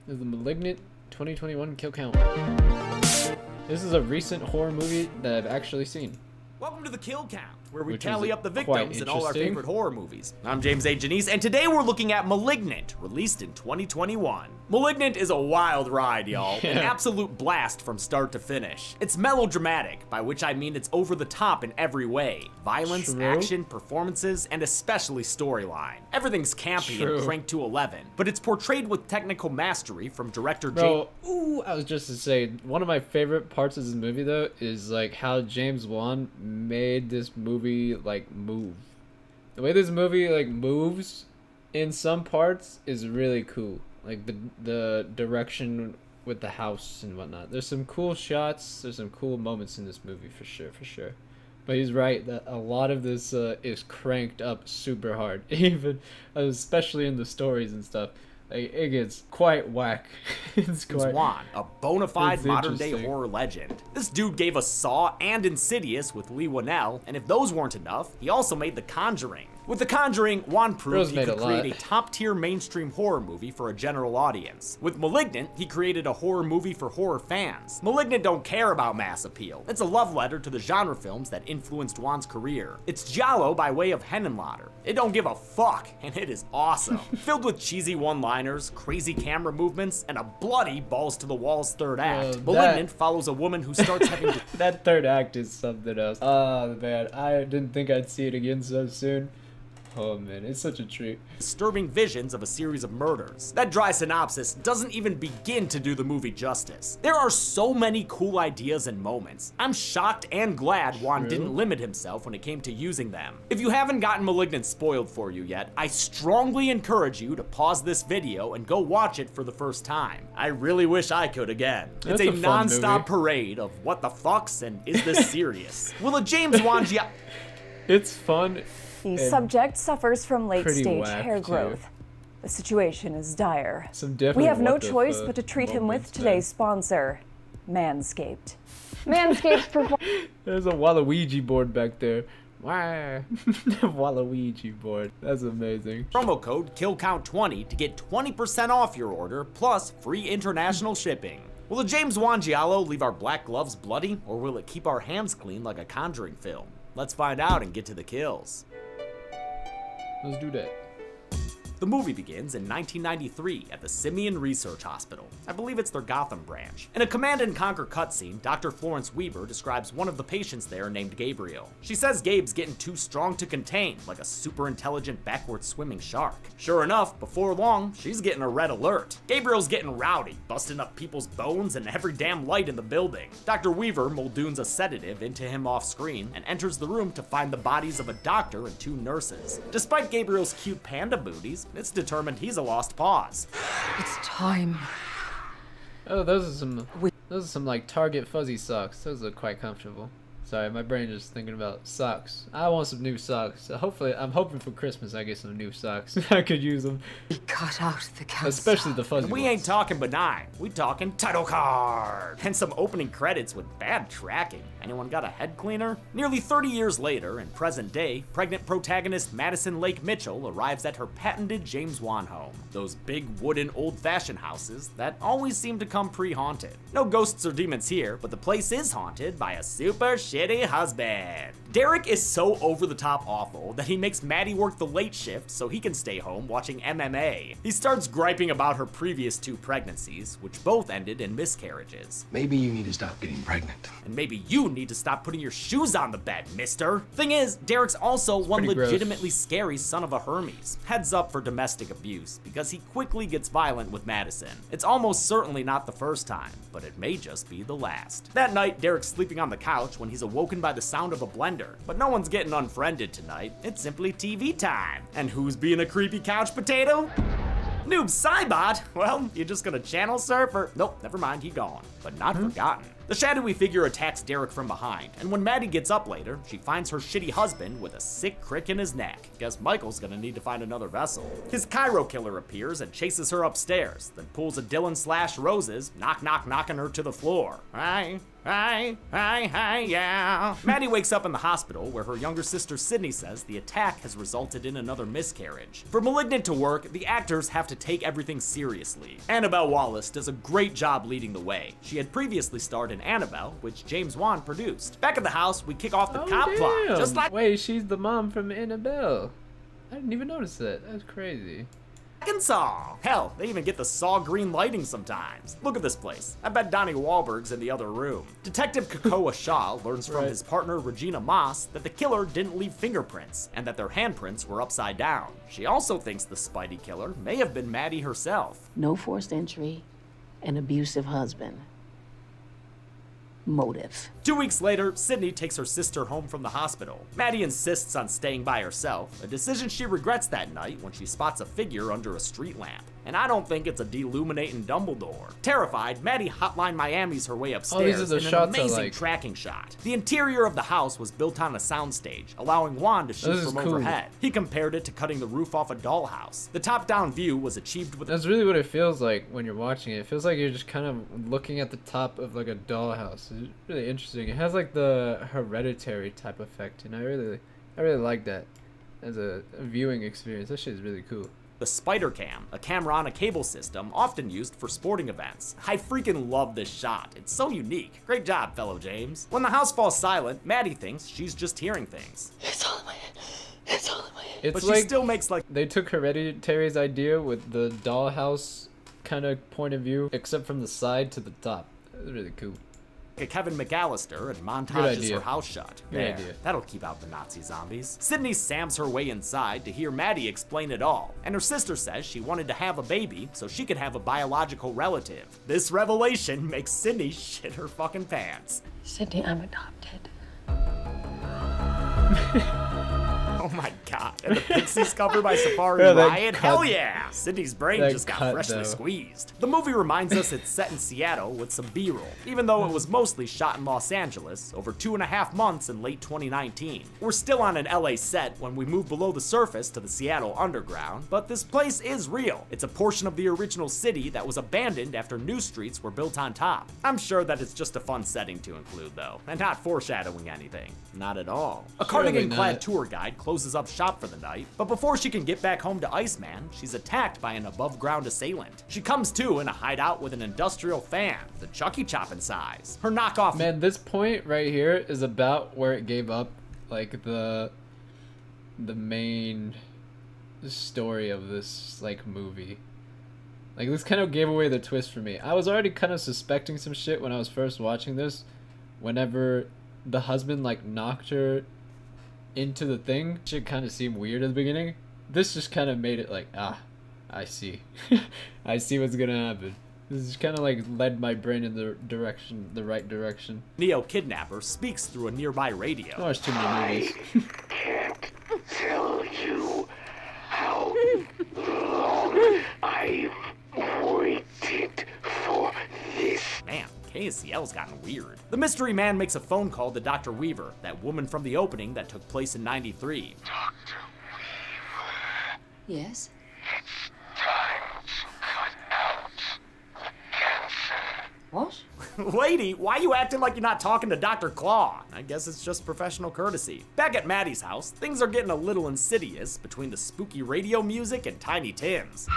is the Malignant 2021 kill count. This is a recent horror movie that I've actually seen. Welcome to the Kill Count, where we Which tally is up the quite victims in all our interesting. favorite horror movies. I'm James A. Janice, and today we're looking at Malignant, released in 2021. Malignant is a wild ride, y'all. An absolute blast from start to finish. It's melodramatic, by which I mean it's over the top in every way. Violence, True. action, performances, and especially storyline. Everything's campy True. and cranked to 11, but it's portrayed with technical mastery from director Bro, ooh, I was just to say, one of my favorite parts of this movie though is like how James Wan made this movie like move. The way this movie like moves in some parts is really cool. Like the direction with the house and whatnot. There's some cool shots. There's some cool moments in this movie for sure, for sure. But he's right that a lot of this is cranked up super hard, even especially in the stories and stuff. Like, it gets quite whack. It's quite. Wan, a bona fide It's modern-day interesting. horror legend. This dude gave us Saw and Insidious with Lee Whannell, and if those weren't enough, he also made The Conjuring. With The Conjuring, Wan Bro's proved he made could a lot. create a top-tier mainstream horror movie for a general audience. With Malignant, he created a horror movie for horror fans. Malignant don't care about mass appeal. It's a love letter to the genre films that influenced Wan's career. It's giallo by way of Henenlotter. It don't give a fuck, and it is awesome. Filled with cheesy one-liners, crazy camera movements, and a bloody balls-to-the-walls third act. Malignant follows a woman who starts having to That third act is something else. Oh man, I didn't think I'd see it again so soon. Oh man, it's such a treat. disturbing visions of a series of murders. That dry synopsis doesn't even begin to do the movie justice. There are so many cool ideas and moments. I'm shocked and glad Wan True. didn't limit himself when it came to using them. If you haven't gotten Malignant spoiled for you yet, I strongly encourage you to pause this video and go watch it for the first time. I really wish I could again. That's It's a a fun non-stop movie. parade of what the fucks and is this serious? Will a James Wan It's fun. The and subject suffers from pretty late-stage whack, hair too. growth. The situation is dire. Some We definitely have no what the choice fuck but to treat him moments with there. today's sponsor, Manscaped. Manscaped's perform- There's a Waluigi board back there. Wah. Waluigi board. That's amazing. promo code KILLCOUNT20 to get 20% off your order, plus free international shipping. Will the James Wan giallo leave our black gloves bloody, or will it keep our hands clean like a Conjuring film? Let's find out and get to the kills. Let's do that. The movie begins in 1993 at the Simeon Research Hospital. I believe it's their Gotham branch. In a Command and Conquer cutscene, Dr. Florence Weaver describes one of the patients there named Gabriel. She says Gabe's getting too strong to contain, like a super intelligent backward swimming shark. Sure enough, before long, she's getting a red alert. Gabriel's getting rowdy, busting up people's bones and every damn light in the building. Dr. Weaver muldoons a sedative into him off screen and enters the room to find the bodies of a doctor and 2 nurses. Despite Gabriel's cute panda booties, it's determined he's a lost cause. It's time. Oh, those are some like Target fuzzy socks. Those look quite comfortable. Sorry, my brain is thinking about socks. I want some new socks. So hopefully, I'm hoping for Christmas I get some new socks. I could use them, We cut out the cancer. especially the fuzzy We ones. ain't talking benign, we talking title card! And some opening credits with bad tracking. Anyone got a head cleaner? Nearly 30 years later, in present day, pregnant protagonist Madison Lake Mitchell arrives at her patented James Wan home. Those big wooden old-fashioned houses that always seem to come pre-haunted. No ghosts or demons here, but the place is haunted by a super shitty husband. Derek is so over-the-top awful that he makes Maddie work the late shift so he can stay home watching MMA. He starts griping about her previous 2 pregnancies, which both ended in miscarriages. Maybe you need to stop getting pregnant. And maybe you need to stop putting your shoes on the bed, mister. Thing is, Derek's also one pretty gross. legitimately scary son of a Hermes. Heads up for domestic abuse, because he quickly gets violent with Madison. It's almost certainly not the first time, but it may just be the last. That night, Derek's sleeping on the couch when he's awoken by the sound of a blender. But no one's getting unfriended tonight. It's simply TV time. And who's being a creepy couch potato? Noob Cybot? Well, you're just gonna channel surf or... Nope, never mind, he gone. But not forgotten. The shadowy figure attacks Derek from behind, and when Maddie gets up later, she finds her shitty husband with a sick crick in his neck. Guess Michael's gonna need to find another vessel. His Cairo killer appears and chases her upstairs, then pulls a Dylan / Roses, knocking her to the floor. Hi, yeah. Maddie wakes up in the hospital where her younger sister Sydney says the attack has resulted in another miscarriage. For Malignant to work, the actors have to take everything seriously. Annabelle Wallis does a great job leading the way. She had previously starred in Annabelle, which James Wan produced. Back at the house, we kick off the cop plot, just like— Wait, she's the mom from Annabelle. I didn't even notice that. That's crazy. Saw. Hell, they even get the Saw green lighting sometimes. Look at this place. I bet Donnie Wahlberg's in the other room. Detective Kakoa Shaw learns from his partner Regina Moss that the killer didn't leave fingerprints and that their handprints were upside down. She also thinks the Spidey killer may have been Maddie herself. No forced entry, an abusive husband. Motive. 2 weeks later, Sydney takes her sister home from the hospital. Maddie insists on staying by herself, a decision she regrets that night when she spots a figure under a street lamp. And I don't think it's a deluminating Dumbledore. Terrified, Maddie hotline Miami's her way upstairs in an amazing tracking shot. The interior of the house was built on a soundstage, allowing Juan to shoot from overhead. He compared it to cutting the roof off a dollhouse. The top-down view was achieved with— That's really what it feels like when you're watching it. It feels like you're just kind of looking at the top of like a dollhouse. It's really interesting. It has like the Hereditary type effect, and I really like that as a viewing experience. That shit is really cool. The Spider Cam, a camera on a cable system often used for sporting events. I freaking love this shot. It's so unique. Great job, fellow James. When the house falls silent, Maddie thinks she's just hearing things. It's all in my head. It's all in my head. But she still makes like— They took Hereditary's idea with the dollhouse kind of point of view, except from the side to the top. That was really cool. A Kevin McAllister and montages her house shut. There, that'll keep out the Nazi zombies. Sydney Sams her way inside to hear Maddie explain it all, and her sister says she wanted to have a baby so she could have a biological relative. This revelation makes Sydney shit her fucking pants. Sydney, I'm adopted. Oh my god. And the Pixies cover by Safari Riot? Hell yeah! Sydney's brain just got freshly squeezed. The movie reminds us it's set in Seattle with some B-roll, even though it was mostly shot in Los Angeles over 2.5 months in late 2019. We're still on an LA set when we move below the surface to the Seattle underground, but this place is real. It's a portion of the original city that was abandoned after new streets were built on top. I'm sure that it's just a fun setting to include though, and not foreshadowing anything. Not at all. A cardigan-clad tour guide closes up shop for the night, but before she can get back home to Iceman, she's attacked by an above-ground assailant. She comes to in a hideout with an industrial fan, the Chucky Chop in size. Her knockoff— Man, this point right here is about where it gave up, like the main story of this like movie. Like this kind of gave away the twist for me. I was already kind of suspecting some shit when I was first watching this, whenever the husband like knocked her into the thing. Shit kind of seemed weird at the beginning. This just kind of made it like, I see. I see what's gonna happen. This is kind of like led my brain in the right direction. Neo Kidnapper speaks through a nearby radio. I watched too many movies. Can't tell you how long I've waited for this. Man, KSCL's gotten weird. The mystery man makes a phone call to Dr. Weaver, that woman from the opening that took place in '93. Dr. Weaver. Yes? It's time to cut out the cancer. What? Lady, why are you acting like you're not talking to Dr. Claw? I guess it's just professional courtesy. Back at Maddie's house, things are getting a little insidious between the spooky radio music and Tiny Tim's.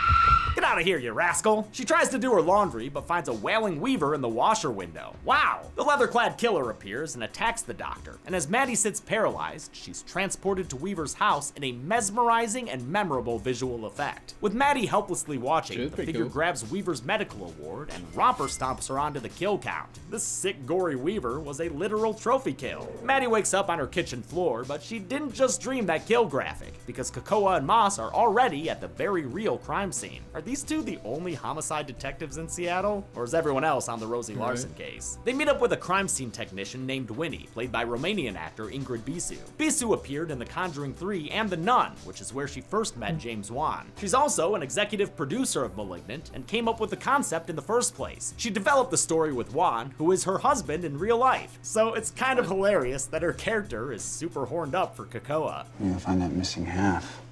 Get out of here, you rascal! She tries to do her laundry, but finds a wailing Weaver in the washer window. Wow! The leather-clad killer appears and attacks the doctor, and as Maddie sits paralyzed, she's transported to Weaver's house in a mesmerizing and memorable visual effect. With Maddie helplessly watching, the figure grabs Weaver's medical award and romper stomps her onto the kill count. This sick, gory Weaver was a literal trophy kill. Maddie wakes up on her kitchen floor, but she didn't just dream that kill graphic, because Kakoa and Moss are already at the very real crime scene. Are these these two the only homicide detectives in Seattle? Or is everyone else on the Rosie Larson case? They meet up with a crime scene technician named Winnie, played by Romanian actor Ingrid Bisu. Bisu appeared in The Conjuring 3 and The Nun, which is where she first met James Wan. She's also an executive producer of Malignant and came up with the concept in the first place. She developed the story with Wan, who is her husband in real life. So it's kind of hilarious that her character is super horned up for Kakoa. You'll find that missing half.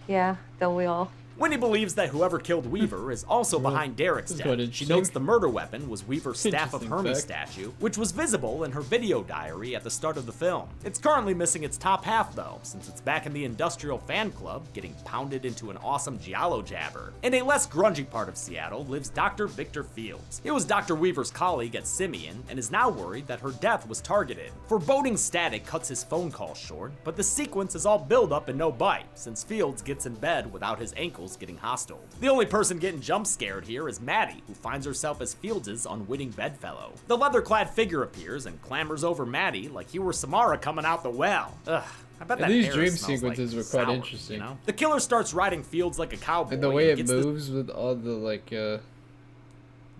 Yeah, don't we all? Winnie believes that whoever killed Weaver is also behind Derek's This is quite death. She interesting. notes the murder weapon was Weaver's Staff of Interesting Hermes fact. statue, which was visible in her video diary at the start of the film. It's currently missing its top half though, since it's back in the industrial fan club, getting pounded into an awesome giallo jabber. In a less grungy part of Seattle lives Dr. Victor Fields. He was Dr. Weaver's colleague at Simeon and is now worried that her death was targeted. Foreboding static cuts his phone call short, but the sequence is all build up and no bite, since Fields gets in bed without his ankles getting hostile. The only person getting jump scared here is Maddie, who finds herself as Fields' unwitting bedfellow. The leather-clad figure appears and clambers over Maddie like he were Samara coming out the well. Ugh. I bet that these hair dream smells sequences like were quite sour, interesting. You know? The killer starts riding Fields like a cowboy. And the way and it gets the moves with all the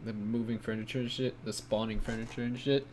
the moving furniture and shit, the spawning furniture and shit.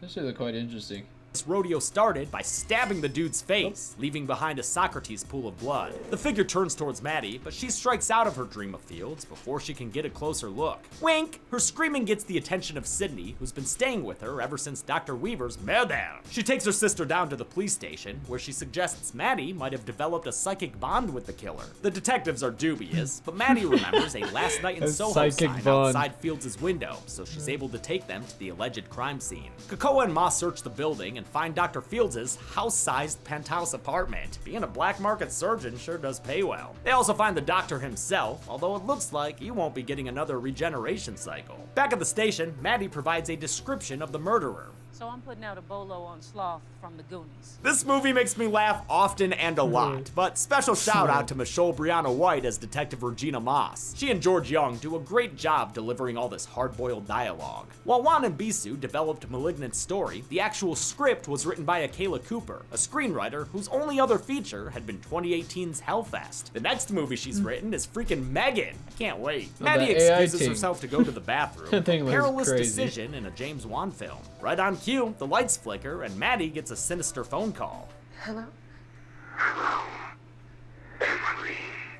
That shit look quite interesting. This rodeo started by stabbing the dude's face, leaving behind a Socrates pool of blood. The figure turns towards Maddie, but she strikes out of her dream of Fields before she can get a closer look. Wink! Her screaming gets the attention of Sydney, who's been staying with her ever since Dr. Weaver's murder. She takes her sister down to the police station, where she suggests Maddie might have developed a psychic bond with the killer. The detectives are dubious, but Maddie remembers a last night in A Soho psychic sign bond. outside Fields' window, so she's able to take them to the alleged crime scene. Kakoa and Ma search the building and find Dr. Fields' house-sized penthouse apartment. Being a black market surgeon sure does pay well. They also find the doctor himself, although it looks like he won't be getting another regeneration cycle. Back at the station, Maddie provides a description of the murderer. So I'm putting out a bolo on Sloth from the Goonies. This movie makes me laugh often and a lot, but special shout out to Michelle Brianna White as Detective Regina Moss. She and George Young do a great job delivering all this hard-boiled dialogue. While Juan and Bisu developed Malignant's story, the actual script was written by Akela Cooper, a screenwriter whose only other feature had been 2018's Hellfest. The next movie she's written is freaking Megan. I can't wait. Oh, Maddie that AI excuses team. herself to go to the bathroom. That thing looks Perilous crazy. decision in a James Wan film. Right on cue, the lights flicker and Maddie gets a sinister phone call. Hello?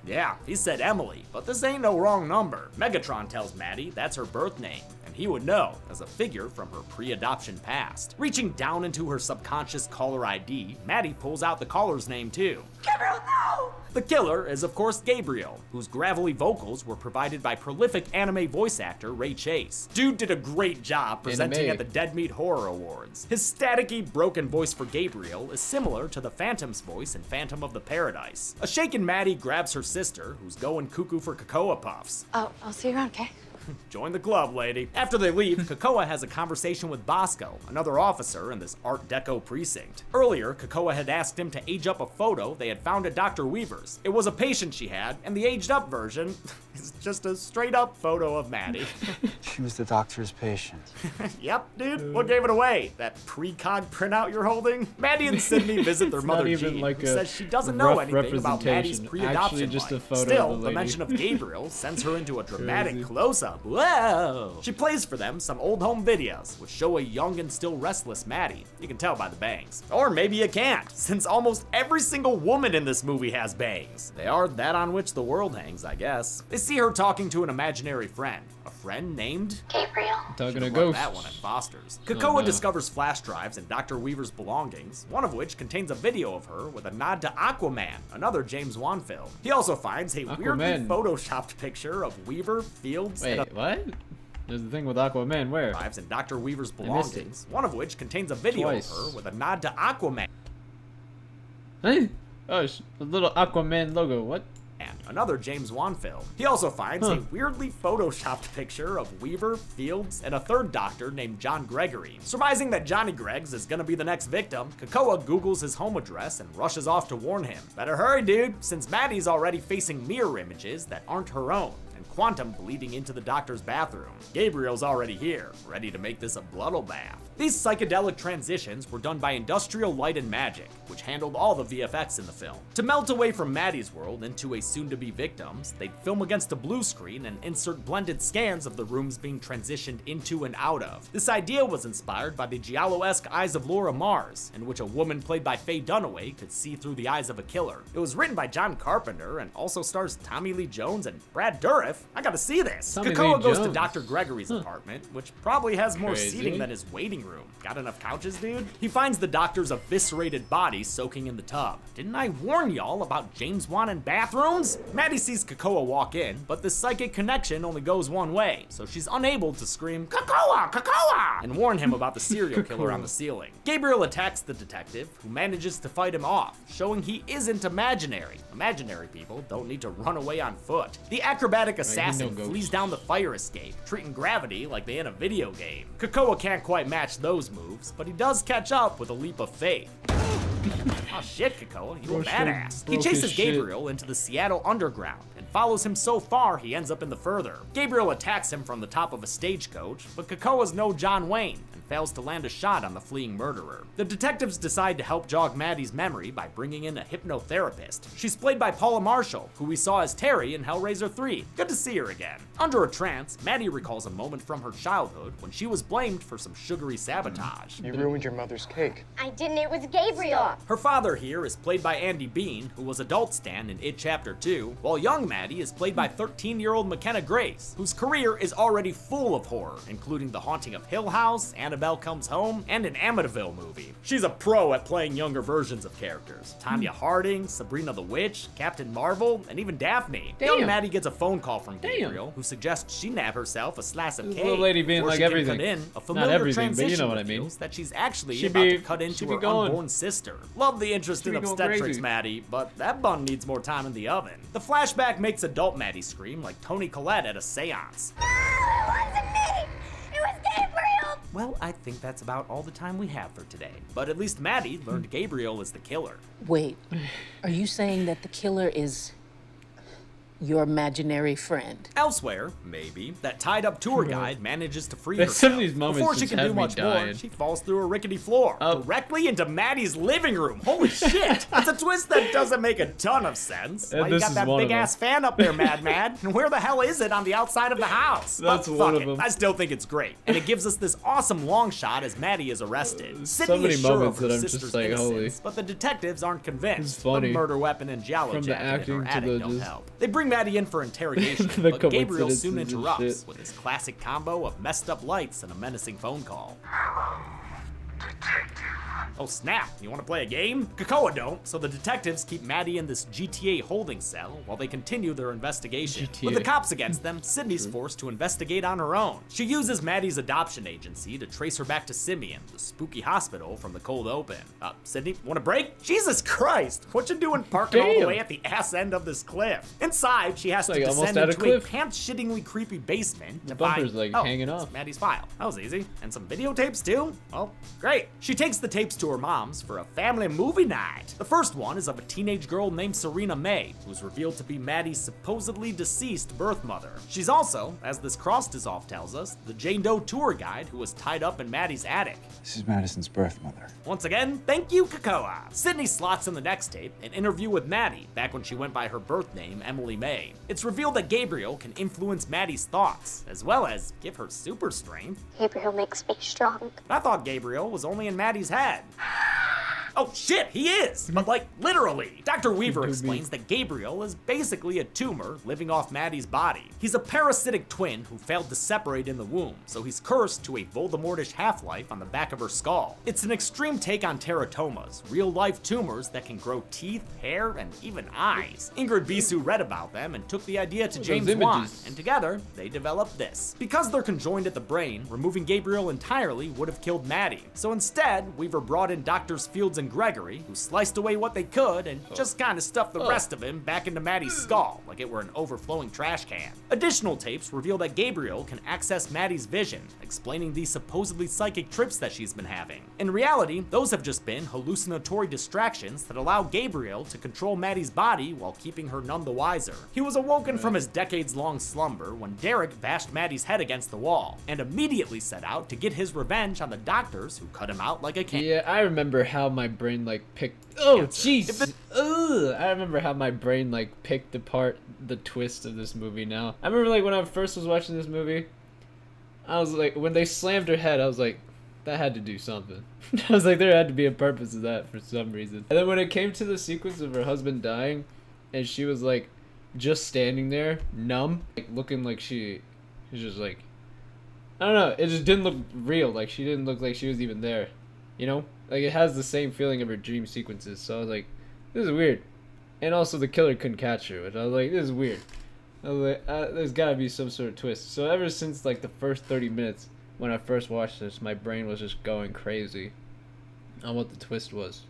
Yeah, he said Emily, but this ain't no wrong number. Megatron tells Maddie that's her birth name, and he would know as a figure from her pre-adoption past. Reaching down into her subconscious caller ID, Maddie pulls out the caller's name too. Gabriel, no! The killer is of course Gabriel, whose gravelly vocals were provided by prolific anime voice actor Ray Chase. Dude did a great job presenting Anime. at the Dead Meat Horror Awards. His staticky, broken voice for Gabriel is similar to the Phantom's voice in Phantom of the Paradise. A shaken Maddie grabs her sister, who's going cuckoo for Kakoa Puffs. Oh, I'll see you around, okay? Join the club, lady. After they leave, Kakoa has a conversation with Bosco, another officer in this Art Deco precinct. Earlier, Kakoa had asked him to age up a photo they had found at Dr. Weaver's. It was a patient she had, and the aged up version is just a straight up photo of Maddie. She was the doctor's patient. Yep, dude, what gave it away? That precog printout you're holding? Maddie and Sydney visit their It's mother not even Jean, like who a says she doesn't know rough anything about Maddie's representation. pre-adoption Actually, just a life. photo Still, of the the lady. mention of Gabriel sends her into a dramatic Crazy. close-up. Whoa! She plays for them some old home videos, which show a young and still restless Maddie. You can tell by the bangs. Or maybe you can't, since almost every single woman in this movie has bangs. They are that on which the world hangs, I guess. They see her talking to an imaginary friend. A friend named Gabriel. Talking to Should've learned ghosts. that one at Foster's. Oh, Kakoa no. discovers flash drives in Dr. Weaver's belongings, one of which contains a video of her with a nod to Aquaman, another James Wan film. He also finds a weirdly Aquaman. photoshopped picture of Weaver, Fields, and Wait, what? There's the thing with Aquaman. Where? drives in Dr. Weaver's I missed it. belongings, one of which contains a video Twice. of her with a nod to Aquaman, Hey. Oh, the little Aquaman logo. What? another James Wan film. He also finds a weirdly photoshopped picture of Weaver, Fields, and a third doctor named John Gregory. Surmising that Johnny Greggs is gonna be the next victim, Kakoa Googles his home address and rushes off to warn him. Better hurry, dude, since Maddie's already facing mirror images that aren't her own. and Quantum bleeding into the doctor's bathroom. Gabriel's already here, ready to make this a bloodbath. These psychedelic transitions were done by Industrial Light and Magic, which handled all the VFX in the film. To melt away from Maddie's world into a soon-to-be victims, they'd film against a blue screen and insert blended scans of the rooms being transitioned into and out of. This idea was inspired by the Giallo-esque Eyes of Laura Mars, in which a woman played by Faye Dunaway could see through the eyes of a killer. It was written by John Carpenter and also stars Tommy Lee Jones and Brad Dourif. I gotta see this. Tommy Kakoa Lee goes to Jones. Dr. Gregory's apartment, which probably has more Crazy. seating than his waiting room. Got enough couches, dude? He finds the doctor's eviscerated body soaking in the tub. Didn't I warn y'all about James Wan and bathrooms? Maddie sees Kakoa walk in, but the psychic connection only goes one way, so she's unable to scream, "Kakoa! Kakoa!" and warn him about the serial killer on the ceiling. Gabriel attacks the detective, who manages to fight him off, showing he isn't imaginary. Imaginary people don't need to run away on foot. The acrobatic assassin ghosts. flees down the fire escape, treating gravity like they in a video game. Kakoa can't quite match those moves, but he does catch up with a leap of faith. Oh shit, Kakoa, you a badass. He chases Gabriel into the Seattle underground and follows him so far he ends up in the further. Gabriel attacks him from the top of a stagecoach, but Kakoa's no John Wayne and fails to land a shot on the fleeing murderer. The detectives decide to help jog Maddie's memory by bringing in a hypnotherapist. She's played by Paula Marshall, who we saw as Terry in Hellraiser 3. Good to see her again. Under a trance, Maddie recalls a moment from her childhood when she was blamed for some sugary sabotage. You ruined your mother's cake. I didn't, it was Gabriel. Her father here is played by Andy Bean, who was Adult Stan in It Chapter 2, while young Maddie is played by 13-year-old McKenna Grace, whose career is already full of horror, including The Haunting of Hill House, Annabelle Comes Home, and an Amityville movie. She's a pro at playing younger versions of characters. Tanya Harding, Sabrina the Witch, Captain Marvel, and even Daphne. Young Maddie gets a phone call from Gabriel, who suggests she nab herself a slice of This cake. little lady being before like she can everything. cut in, a Not familiar everything, but you transition know what I mean. reveals that she's actually She'd about be- to cut into she'd be her going. unborn sister. Love the interest in She'd be going obstetrics, crazy. Maddie, but that bun needs more time in the oven. The flashback makes adult Maddie scream like Toni Collette at a seance. No, it wasn't me. It was Gabriel. Well, I think that's about all the time we have for today. But at least Maddie learned Gabriel is the killer. Wait, are you saying that the killer is your imaginary friend? Elsewhere, maybe, that tied-up tour guide manages to free There's herself. some of these moments Before she just can have do me much more, dying. she falls through a rickety floor, Oh. directly into Maddie's living room. Holy shit! It's a twist that doesn't make a ton of sense. And Why you this got is that one of big-ass fan up there, Mad? And where the hell is it on the outside of the house? That's But one fuck of it, them. I still think it's great. And it gives us this awesome long shot as Maddie is arrested. Sydney many is sure moments of her that I'm just sister's like, holy. innocence, but the detectives aren't convinced. It's funny. The murder weapon and giallo From the jacket in acting her to attic the don't just- help. They bring Maddie in for interrogation, The but Gabriel soon coincidences and interrupts shit. with his classic combo of messed up lights and a menacing phone call. Detective. Oh snap, you wanna play a game? Kakoa don't, so the detectives keep Maddie in this GTA holding cell while they continue their investigation. GTA. With the cops against them, Sydney's forced to investigate on her own. She uses Maddie's adoption agency to trace her back to Simeon, the spooky hospital from the cold open. Sydney, wanna break? Jesus Christ, what you doing parking all the Damn. way at the ass end of this cliff? Inside, she has It's to like almost descend at a into a cliff. pants-shittingly creepy basement to The bumper's, find, like, hanging it's off. Maddie's file. That was easy. And some videotapes too? Well, great. She takes the tapes to her mom's for a family movie night. The first one is of a teenage girl named Serena May, who's revealed to be Maddie's supposedly deceased birth mother. She's also, as this cross dissolve tells us, the Jane Doe tour guide who was tied up in Maddie's attic. This is Madison's birth mother. Once again, thank you, Kakoa. Sydney slots in the next tape an interview with Maddie, back when she went by her birth name, Emily May. It's revealed that Gabriel can influence Maddie's thoughts, as well as give her super strength. Gabriel makes me strong. I thought Gabriel was only in Maddie's head. Oh shit, he is! But like, literally. Dr. Weaver explains that Gabriel is basically a tumor living off Maddie's body. He's a parasitic twin who failed to separate in the womb, so he's cursed to a Voldemortish half-life on the back of her skull. It's an extreme take on teratomas, real-life tumors that can grow teeth, hair, and even eyes. Ingrid Bisu read about them and took the idea to James Wan, images. and together, they developed this. Because they're conjoined at the brain, removing Gabriel entirely would have killed Maddie. So instead, Weaver brought in Doctors Fields Rhodes and Gregory, who sliced away what they could and just kind of stuffed the rest of him back into Maddie's skull like it were an overflowing trash can. Additional tapes reveal that Gabriel can access Maddie's vision, explaining these supposedly psychic trips that she's been having. In reality, those have just been hallucinatory distractions that allow Gabriel to control Maddie's body while keeping her none the wiser. He was awoken from his decades-long slumber when Derek bashed Maddie's head against the wall, and immediately set out to get his revenge on the doctors who cut him out like a can. Yeah, I remember how my brain like picked. Oh, jeez. I remember how my brain like picked apart the twist of this movie. Now I remember like when I first was watching this movie, I was like, when they slammed her head, I was like, that had to do something. I was like, there had to be a purpose to that for some reason. And then when it came to the sequence of her husband dying, and she was like just standing there, numb, like looking like she was just like, I don't know, it just didn't look real. Like she didn't look like she was even there, you know? Like it has the same feeling of her dream sequences. So I was like, this is weird. And also the killer couldn't catch her, which I was like, this is weird. I was like, there's gotta be some sort of twist. So ever since like the first 30 minutes when I first watched this, my brain was just going crazy on what the twist was.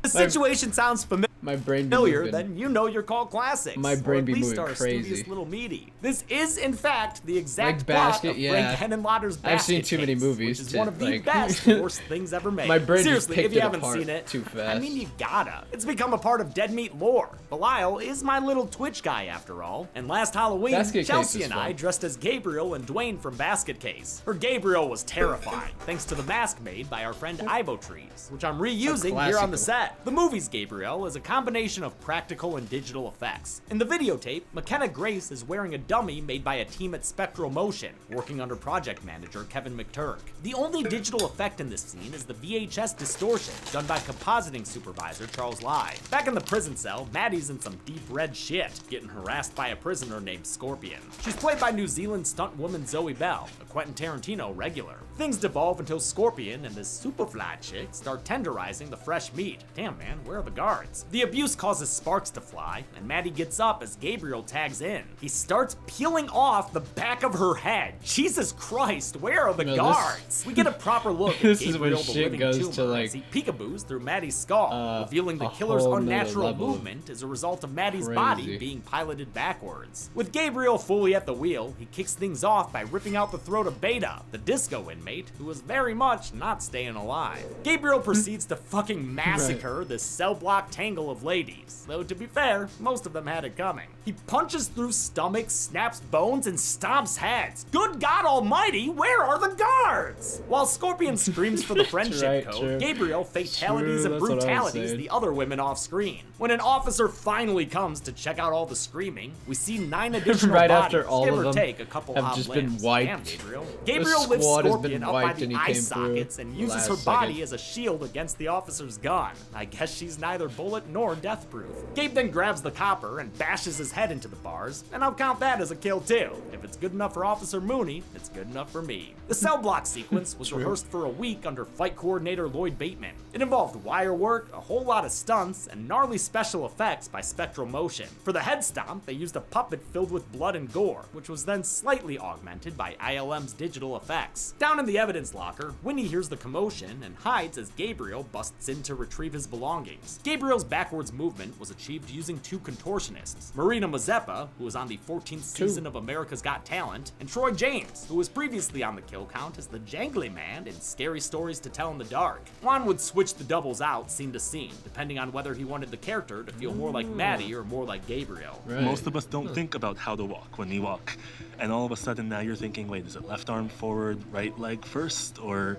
The situation sounds familiar. My brain familiar, then you know you're called classics. My brain or be at least moving our crazy. studious little meaty. This is, in fact, the exact Like plot Basket, of yeah. Frank Henenlotter's Basket I've seen too many Case, movies which is to, one of the like, best worst things ever made. My brain just Seriously, picked if you it haven't apart seen it, too fast. I mean, you gotta. It's become a part of Dead Meat lore. Belial is my little Twitch guy, after all. And last Halloween, Basket Chelsea Case and is I fun. dressed as Gabriel and Dwayne from Basket Case. Her Gabriel was terrifying, thanks to the mask made by our friend Ivo Trees, which I'm reusing here on the set. The movie's Gabriel is a combination of practical and digital effects. In the videotape, McKenna Grace is wearing a dummy made by a team at Spectral Motion, working under project manager Kevin McTurk. The only digital effect in this scene is the VHS distortion, done by compositing supervisor Charles Lai. Back in the prison cell, Maddie's in some deep red shit, getting harassed by a prisoner named Scorpion. She's played by New Zealand stunt woman Zoe Bell, a Quentin Tarantino regular. Things devolve until Scorpion and this superfly chick start tenderizing the fresh meat. Damn man, where are the guards? The abuse causes sparks to fly, and Maddie gets up as Gabriel tags in. He starts peeling off the back of her head. Jesus Christ, where are the guards? We get a proper look at This is when Gabriel the shit living goes tumor to, like, as he peekaboos through Maddie's skull, revealing the a killer's whole nother unnatural level of movement as a result of Maddie's body crazy. being piloted backwards. With Gabriel fully at the wheel, he kicks things off by ripping out the throat of Beta, the disco inmate, who was very much not staying alive. Gabriel proceeds to fucking massacre this cell block tangle of ladies, though to be fair, most of them had it coming. He punches through stomachs, snaps bones, and stomps heads. Good God almighty, where are the guards? While Scorpion screams for the friendship code, Gabriel fatalities True, and that's what I was brutalities saying. the other women off screen. When an officer finally comes to check out all the screaming, we see 9 additional Right bodies, after all give of or them take a couple have hot just been limbs. wiped. Damn, Gabriel. The Gabriel lifts squad has Scorpion been up by wiped the and he eye came through sockets and uses last her body second. as a shield against the officer's gun. I guess she's neither bullet nor death-proof. Gabe then grabs the copper and bashes his head into the bars, and I'll count that as a kill too. If it's good enough for Officer Mooney, it's good enough for me. The cell block sequence was rehearsed for a week under fight coordinator Lloyd Bateman. It involved wire work, a whole lot of stunts, and gnarly special effects by Spectral Motion. For the head stomp, they used a puppet filled with blood and gore, which was then slightly augmented by ILM's digital effects. Down in the evidence locker, Winnie hears the commotion and hides as Gabriel busts in to retrieve his belongings. Gabriel's backwards movement was achieved using 2 contortionists, Marina Mazeppa, who was on the 14th season of America's Got Talent, and Troy James, who was previously on the kill count as the Jangly Man in Scary Stories to Tell in the Dark. Juan would switch the doubles out scene to scene, depending on whether he wanted the character to feel more like Maddie or more like Gabriel. Right. Most of us don't think about how to walk when we walk. And all of a sudden now you're thinking, wait, is it left arm forward, right leg first, or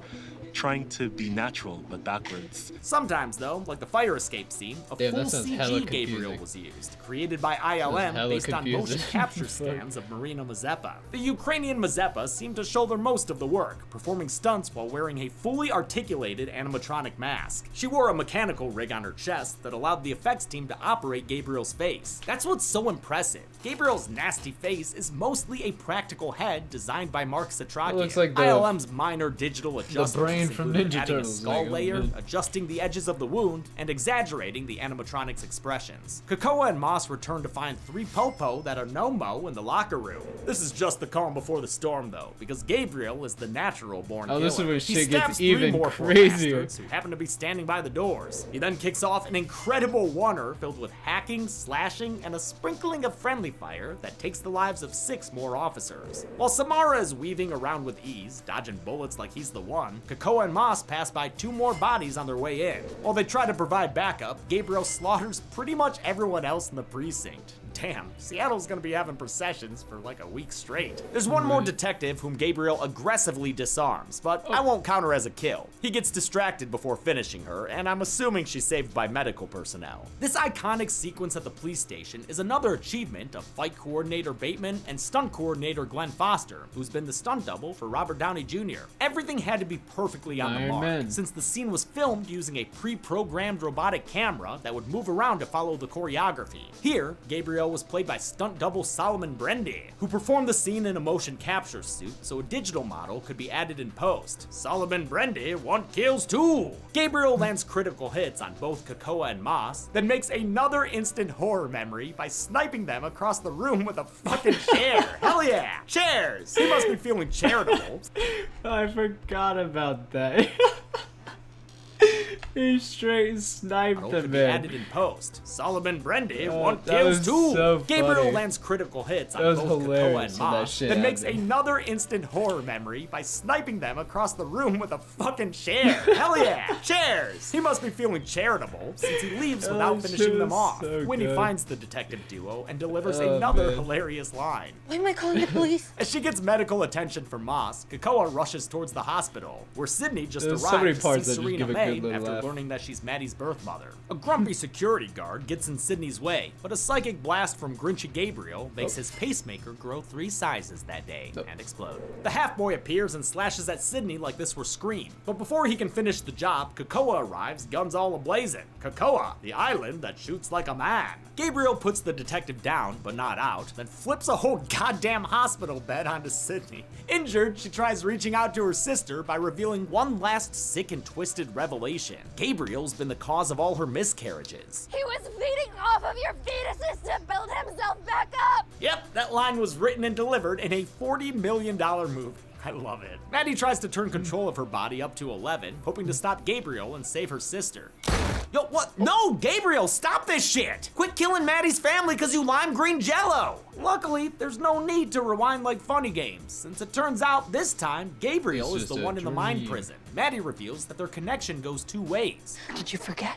trying to be natural but backwards? Sometimes though, like the fire escape scene, a Damn, full that sounds hella CG Gabriel confusing. was used, created by ILM hella based on motion confusing. capture scans of Marina Mazeppa. The Ukrainian Mazeppa seemed to shoulder most of the work, performing stunts while wearing a fully articulated animatronic mask. She wore a mechanical rig on her chest that allowed the effects team to operate Gabriel's face. That's what's so impressive. Gabriel's nasty face is mostly a practical head designed by Mark Satrakian. It looks like ILM's minor digital adjustments brain Thing from including Ninja adding a Turtles, skull like, layer, man. adjusting the edges of the wound, and exaggerating the animatronics' expressions. Krakoa and Moss return to find 3 Popo that are no-mo in the locker room. This is just the calm before the storm, though, because Gabriel is the natural-born killer. This is where He shit stabs gets 3 even more poor crazier. bastards who happen to be standing by the doors. He then kicks off an incredible oneer filled with hacking, slashing, and a sprinkling of friendly fire that takes the lives of 6 more officers. While Samara is weaving around with ease, dodging bullets like he's the one, Krakoa and Moss pass by 2 more bodies on their way in. While they try to provide backup, Gabriel slaughters pretty much everyone else in the precinct. Damn, Seattle's gonna be having processions for like a week straight. There's one more detective whom Gabriel aggressively disarms, but I won't count her as a kill. He gets distracted before finishing her, and I'm assuming she's saved by medical personnel. This iconic sequence at the police station is another achievement of fight coordinator Bateman and stunt coordinator Glenn Foster, who's been the stunt double for Robert Downey Jr. Everything had to be perfectly on the Iron mark, Man. since the scene was filmed using a pre-programmed robotic camera that would move around to follow the choreography. Here, Gabriel was played by stunt double Solomon Brendy, who performed the scene in a motion capture suit so a digital model could be added in post. Solomon Brendy, 1 kills 2! Gabriel lands critical hits on both Krakoa and Moss, then makes another instant horror memory by sniping them across the room with a fucking chair. Hell yeah! Chairs! He must be feeling charitable. I forgot about that. He straight sniped Could him, be man. added in post. Solomon Brendy, Oh, 1 that kills was 2. so Gabriel funny. lands critical hits on That was both Krakoa hilarious and when that Moss, shit then makes happened. another instant horror memory by sniping them across the room with a fucking chair. Hell yeah! Chairs! He must be feeling charitable since he leaves without that finishing shit them was off. so Winnie good. finds the detective duo and delivers Oh, another man. hilarious line. Why am I calling the police? As she gets medical attention from Moss, Krakoa rushes towards the hospital, where Sydney just There's arrives so many to parts see that just Serena give a May good little after laugh. learning that she's Maddie's birth mother. A grumpy security guard gets in Sydney's way, but a psychic blast from Grinchy Gabriel makes his pacemaker grow 3 sizes that day and explode. The half-boy appears and slashes at Sydney like this were Scream, but before he can finish the job, Krakoa arrives, guns all ablazing. Krakoa, the island that shoots like a man. Gabriel puts the detective down, but not out, then flips a whole goddamn hospital bed onto Sydney. Injured, she tries reaching out to her sister by revealing one last sick and twisted revelation. Gabriel's been the cause of all her miscarriages. He was feeding off of your fetuses to build himself back up! Yep, that line was written and delivered in a $40 million movie. I love it. Maddie tries to turn control of her body up to 11, hoping to stop Gabriel and save her sister. Yo, what? No, Gabriel, stop this shit! Quit killing Maddie's family because you lime green jello! Luckily, there's no need to rewind like funny games, since it turns out this time, Gabriel It's is the just a one in the mind dream. prison. Maddie reveals that their connection goes 2 ways. Did you forget?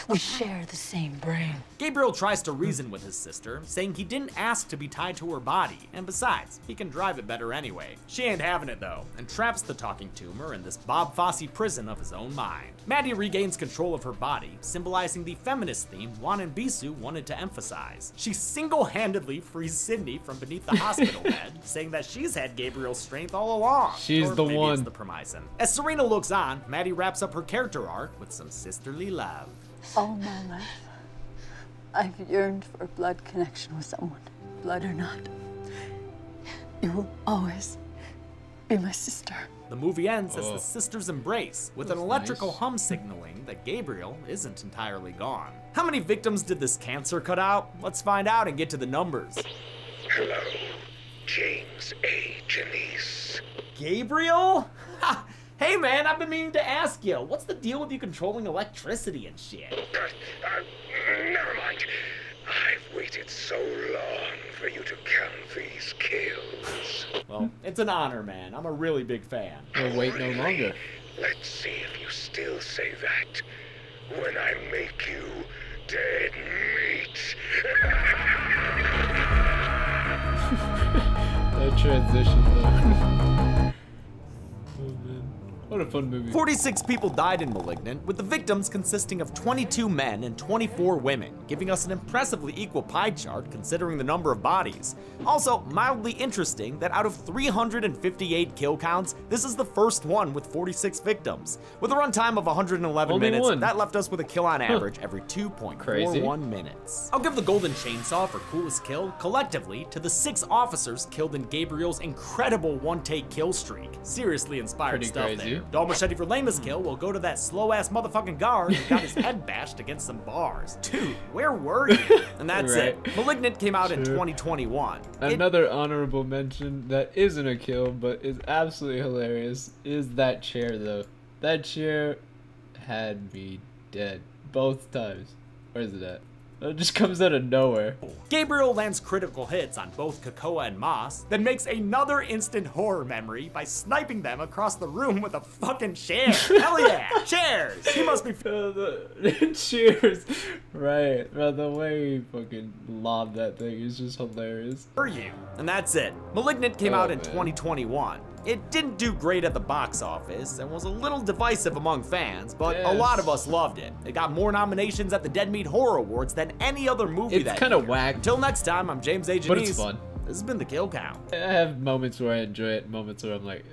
We share the same brain. Gabriel tries to reason with his sister, saying he didn't ask to be tied to her body, and besides, he can drive it better anyway. She ain't having it though, and traps the talking tumor in this Bob Fosse prison of his own mind. Maddie regains control of her body, symbolizing the feminist theme Juan and Bisu wanted to emphasize. She single-handedly frees Sydney from beneath the hospital bed, saying that she's had Gabriel's strength all along. She's Or the maybe one. It's the Premison. As Serena looks on, Maddie wraps up her character arc with some sisterly love. All my life, I've yearned for a blood connection with someone, blood or not. You will always be my sister. The movie ends as the sisters embrace, with an That's electrical nice. hum signaling that Gabriel isn't entirely gone. How many victims did this cancer cut out? Let's find out and get to the numbers. Hello, James A. Janice. Gabriel? Ha! Hey man, I've been meaning to ask you, what's the deal with you controlling electricity and shit? Never mind. I've waited so long for you to count these kills. Well, it's an honor, man. I'm a really big fan. We'll wait no longer. Let's see if you still say that when I make you dead meat. That transition though. Oh man. What a fun movie. 46 people died in Malignant, with the victims consisting of 22 men and 24 women, giving us an impressively equal pie chart considering the number of bodies. Also, mildly interesting that out of 358 kill counts, this is the first one with 46 victims. With a runtime of 111 Only minutes, one. that left us with a kill on average every 2.41 minutes. I'll give the Golden Chainsaw for coolest kill, collectively, to the 6 officers killed in Gabriel's incredible one-take kill streak. Seriously inspired Pretty stuff crazy. there. here. Dull machete for lamest kill will go to that slow-ass motherfucking guard who got his head bashed against some bars. Dude, where were you? And that's Right. it. Malignant came out in 2021. Another honorable mention that isn't a kill but is absolutely hilarious is that chair though. That chair had me dead both times. Where is it at? It just comes out of nowhere. Gabriel lands critical hits on both Kakoa and Moss, then makes another instant horror memory by sniping them across the room with a fucking chair. Hell yeah, chairs! He must be the cheers. Right, bro, the way he fucking lobbed that thing is just hilarious. for you. And that's it. Malignant came out in man. 2021. It didn't do great at the box office and was a little divisive among fans, but a Yes. lot of us loved it. It got more nominations at the Dead Meat Horror Awards than any other movie It's that kind of year. whack. Until next time, I'm James A. But it's Janice. fun. This has been The Kill Count. I have moments where I enjoy it, moments where I'm like,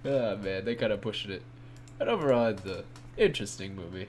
oh man, they kind of pushing it. But overall, it's an interesting movie.